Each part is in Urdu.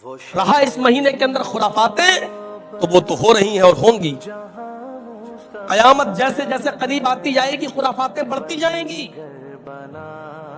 رہا اس مہینے کے اندر خرافاتیں تو وہ تو ہو رہی ہیں اور ہوں گی. قیامت جیسے جیسے قریب آتی جائے گی خرافاتیں بڑھتی جائیں گی.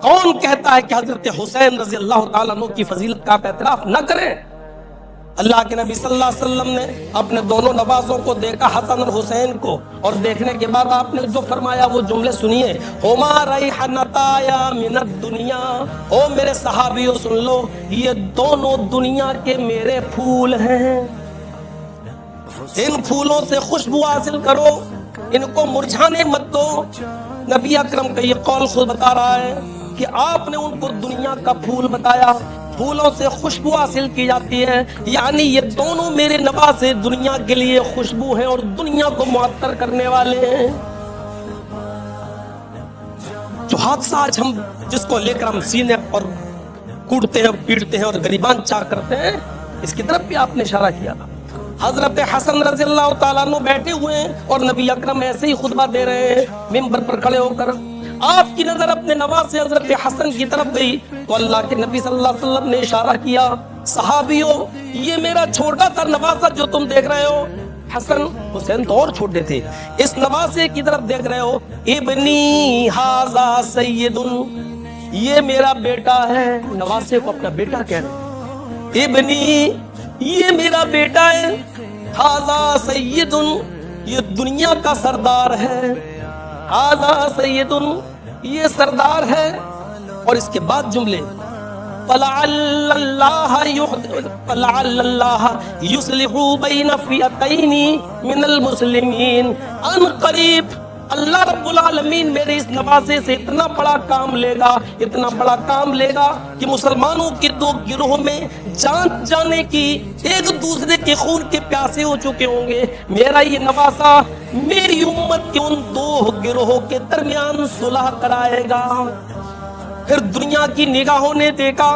کون کہتا ہے کہ حضرت حسین رضی اللہ تعالیٰ عنہ کی فضیلت کا آپ اعتراف نہ کریں؟ اللہ کے نبی صلی اللہ علیہ وسلم نے اپنے دونوں نوازوں کو دیکھا، حسن اور حسین کو، اور دیکھنے کے بعد آپ نے جو فرمایا وہ جملے سنیے. ہما ریحانتایا من الدنیا، او میرے صحابیوں سن لو، یہ دونوں دنیا کے میرے پھول ہیں. ان پھولوں سے خوشبو حاصل کرو، ان کو مرجھانے مت دو. نبی اکرم کا یہ قول خود بتا رہا ہے کہ آپ نے ان کو دنیا کا پھول بتایا، پھولوں سے خوشبو حاصل کی جاتی ہے، یعنی یہ دونوں میرے نواسے دنیا کے لیے خوشبو ہیں اور دنیا کو معطر کرنے والے ہیں. جو حادثہ آج ہم جس کو لے کر ہم سینے پر کوڑتے ہیں، پیٹتے ہیں اور گریبان چاک کرتے ہیں، اس کی طرف بھی آپ نے اشارہ کیا تھا. حضرت حسن رضی اللہ تعالیٰ عنہ بیٹھے ہوئے ہیں اور نبی اکرم ایسے ہی خطبہ دے رہے ہیں منبر پر کھڑے ہو کر. آپ کی نظر اپنے نواسے حضرت حسن کی طرف گئی تو اللہ کے نبی صلی اللہ علیہ وسلم نے اشارہ کیا، صحابیوں یہ میرا چھوٹا سا نواسہ جو تم دیکھ رہے ہو، حسن حسین تو اور چھوٹے تھے، اس نواسے کی طرف دیکھ رہے ہو، ابنی ھذا سید، یہ میرا بیٹا ہے. نواسے کو اپنا بیٹا کہہ رہے، ابنی یہ میرا بیٹا ہے، ھذا سید یہ دنیا کا سردار ہے، ھذا سید یہ سردار ہے. اور اس کے بعد جملے فَلَعَلَّ اللَّهَ يُصْلِحُ بَيْنَ فِئَتَيْنِ مِنَ الْمُسْلِمِينَ. ان قریب اللہ رب العالمین میرے اس نواسے سے اتنا بڑا کام لے گا، اتنا بڑا کام لے گا کہ مسلمانوں کے دو گروہ میں جان جانے کی، ایک دوسرے کے خون کے پیاسے ہو چکے ہوں گے. میرا یہ نواسہ میری امت کے ان دو گروہوں کے درمیان صلح کرائے گا. پھر دنیا کی نگاہوں نے دیکھا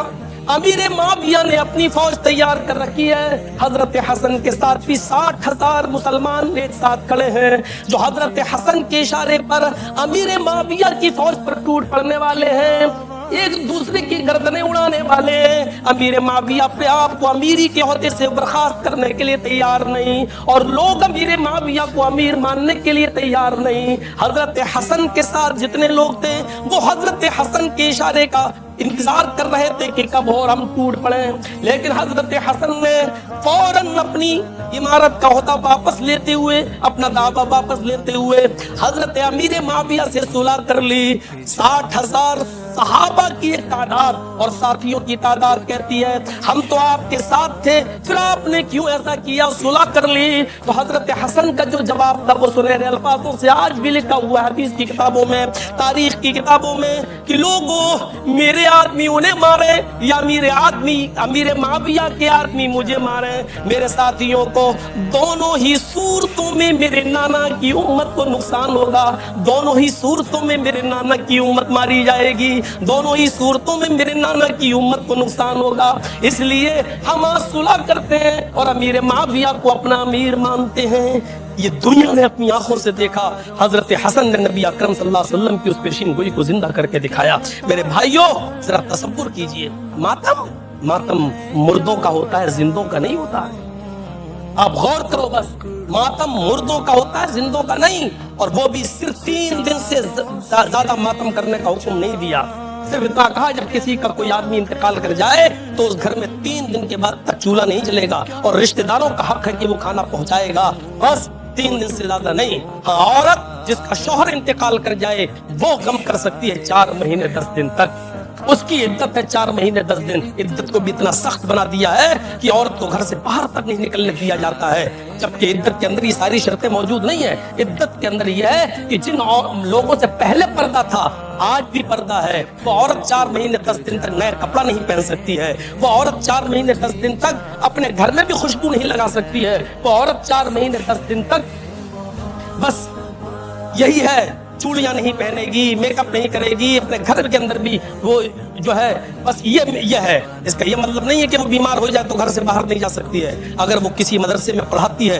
امیر معاویہ نے اپنی فوج تیار کر رکھی ہے، حضرت حسن کے ساتھ بھی 60,000 مسلمان ایک ساتھ کھڑے ہیں جو حضرت حسن کے اشارے پر امیر معاویہ کی فوج پر ٹوٹ پڑنے والے ہیں، ایک دوسرے کی گردنیں اڑانے والے ہیں. امیر معاویہ اپنے آپ کو امیری کے عہدے سے برخاست کرنے کے لیے تیار نہیں، اور لوگ امیر معاویہ کو امیر ماننے کے لیے تیار نہیں. حضرت حسن کے ساتھ جتنے لوگ تھے وہ حضرت حسن کے اشارے کا انتظار کر رہے تھے کہ کب اور ہم ٹوٹ پڑیں. لیکن حضرت حسن نے فوراً اپنی امارت کا عہدہ واپس لیتے ہوئے، اپنا دعویٰ واپس لیتے ہوئے حضرت امیر معاویہ سے صلح کر لی. 60,000 صحابہ کی ایک تعداد اور ساتھیوں کی تعداد کہتی ہے ہم تو آپ کے ساتھ تھے، پھر آپ نے کیوں ایسا کیا، صلح کر لی. تو حضرت حسن کا جو جواب تھا وہ سنہرے الفاظوں سے آج بھی لکھا ہوا ہے حدیث کی کتابوں میں، تاریخ کی کتابوں میں، کہ لوگوں میرے آدمی انہیں مارے یا امیر معاویہ کے آدمی مجھے مارے، میرے ساتھیوں کو دونوں ہی صورتوں میں میرے نانا کی امت کو نقصان ہوگا، دونوں ہی صورتوں میں میرے نانا کی امت ماری جائے گی، دونوں ہی صورتوں میں میرے نانا کی امت کو نقصان ہوگا. اس لیے ہم آج صلح کرتے ہیں اور امیر معاویہ کو اپنا امیر مانتے ہیں. یہ دنیا نے اپنی آنکھوں سے دیکھا. حضرت حسن نے نبی اکرم صلی اللہ علیہ وسلم کی اس پیشین گوئی کو زندہ کر کے دکھایا. میرے بھائیوں ذرا تصور کیجئے، ماتم مردوں کا ہوتا ہے، زندوں کا نہیں ہوتا ہے. آپ غور کرو، بس ماتم مردوں کا ہوتا ہے، زندوں کا نہیں. اور وہ بھی صرف 3 دن سے زیادہ ماتم کرنے کا حکم نہیں دیا، صرف اتنا کہا جب کسی کا کوئی آدمی انتقال کر جائے تو اس گھر میں 3 دن کے بعد تک چولہا نہیں جلے گا، اور رشتہ داروں کا حق ہے کہ وہ کھانا پہنچائے گا، بس 3 دن سے زیادہ نہیں. ہاں، عورت جس کا شوہر انتقال کر جائے وہ غم کر سکتی ہے 4 مہینے 10 دن تک، اس کی عدت ہے 4 مہینے 10 دن. عدت کو بھی اتنا سخت بنا دیا ہے کہ عورت کو گھر سے باہر تک نہیں نکلنے دیا جاتا ہے، جبکہ عدت کے اندر یہ ساری شرطیں موجود نہیں ہیں. عدت کے اندر یہ ہے کہ جن لوگوں سے پہلے پردہ تھا آج بھی پردہ ہے، وہ عورت 4 مہینے 10 دن تک نیا کپڑا نہیں پہن سکتی ہے، وہ عورت 4 مہینے 10 دن تک اپنے گھر میں بھی خوشبو نہیں لگا سکتی ہے، وہ عورت 4 مہینے 10 دن تک بس یہی ہے، چوڑیاں نہیں پہنے گی، میک اپ نہیں کرے گی، اپنے گھر کے اندر بھی وہ جو ہے بس یہ ہے. اس کا یہ مطلب نہیں ہے کہ وہ بیمار ہو جائے تو گھر سے باہر نہیں جا سکتی ہے. اگر وہ کسی مدرسے میں پڑھاتی ہے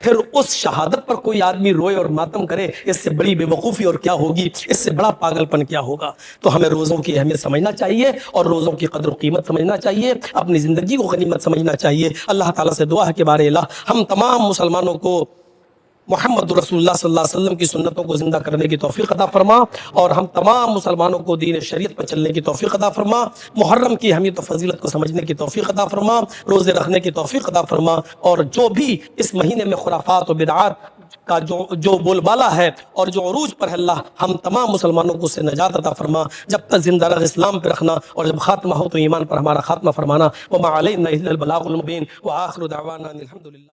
پھر اس شہادت پر کوئی آدمی روئے اور ماتم کرے، اس سے بڑی بے وقوفی اور کیا ہوگی، اس سے بڑا پاگل پن کیا ہوگا؟ تو ہمیں روزوں کی اہمیت سمجھنا چاہیے اور روزوں کی قدر و قیمت سمجھنا چاہیے، اپنی زندگی کو غنیمت سمجھنا چاہیے۔ اللہ تعالیٰ سے دعا ہے کہ بار الہ ہم تمام مسلمانوں کو محمد رسول اللہ صلی اللہ علیہ وسلم کی سنتوں کو زندہ کرنے کی توفیق عطا فرما، اور ہم تمام مسلمانوں کو دین شریعت پر چلنے کی توفیق عطا فرما، محرم کی اہمیت و فضیلت کو سمجھنے کی توفیق عطا فرما، روزے رکھنے کی توفیق عطا فرما، اور جو بھی اس مہینے میں خرافات و بدعات کا جو بول بالا ہے اور جو عروج پر ہے، اللہ ہم تمام مسلمانوں کو اس سے نجات عطا فرما، جب تک زندہ رہ اسلام پہ رکھنا، اور جب خاتمہ ہو تو ایمان پر ہمارا خاتمہ فرمانا۔ وما علینا الا البلاغ المبین، وآخر دعوانا ان الحمد للہ۔